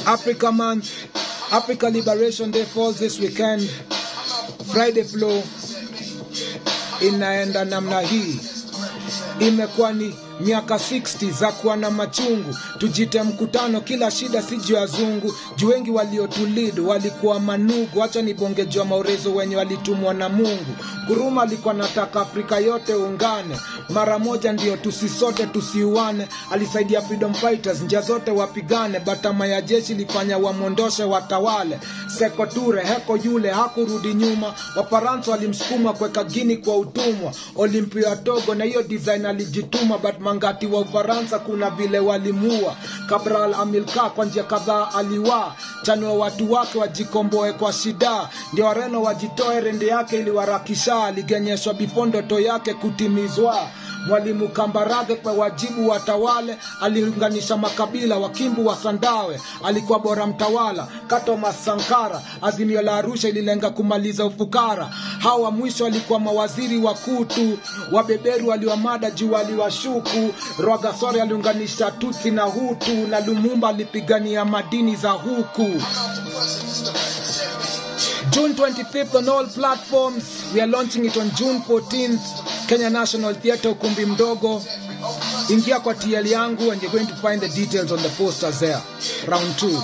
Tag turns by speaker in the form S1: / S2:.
S1: Africa Month, Africa Liberation Day falls this weekend. Friday Flow inaenda namna hii. Imekuwa ni miaka 60 za kuwa na machungu. Tujite mkutano, kila shida siju ya zungu. Juu wengi waliotulidu walikuwa manugu. Acha nibonge jua maurezo wenye walitumwa na Mungu. Kuruma alikuwa nataka Afrika yote ungane. Mara moja ndio tusisote tusiuane. Alisaidia freedom fighters njia zote wapigane. Batama ya jeshi lifanya wamondoshe watawale. Seko Ture heko yule hakurudi nyuma. Wafaransa walimsukuma kweka Guinea kwa utumwa. Olimpia Togo na hiyo design alijituma. But mangati wa Ufaransa kuna vile walimua. Cabral Amilcar kwa njia kadhaa aliwa. Chanua watu wake wajikomboe kwa shida. Ndio Wareno wajitoe rende yake ili warakisha. Aligenyeshwa bifondo to yake kutimizwa. Mwalimu Kambarage kwa wajibu watawale. Aliunganisha makabila Wakimbu wa Sandawe. Alikuwa bora mtawala. Kato Masankara Azimio la Arusha ililenga kumaliza ufukara. Hawa mwisho walikuwa mawaziri wakutu. Wabeberu waliwamada juu waliwashuku. Rwagasore aliunganisha Tutsi na Hutu. Na Lumumba alipigania madini za huku. June 25th on all platforms. We are launching it on June 14th. Kenya National Theatre, ukumbi mdogo. Ingia kwa TL yangu and you're going to find the details on the posters there. Round 2.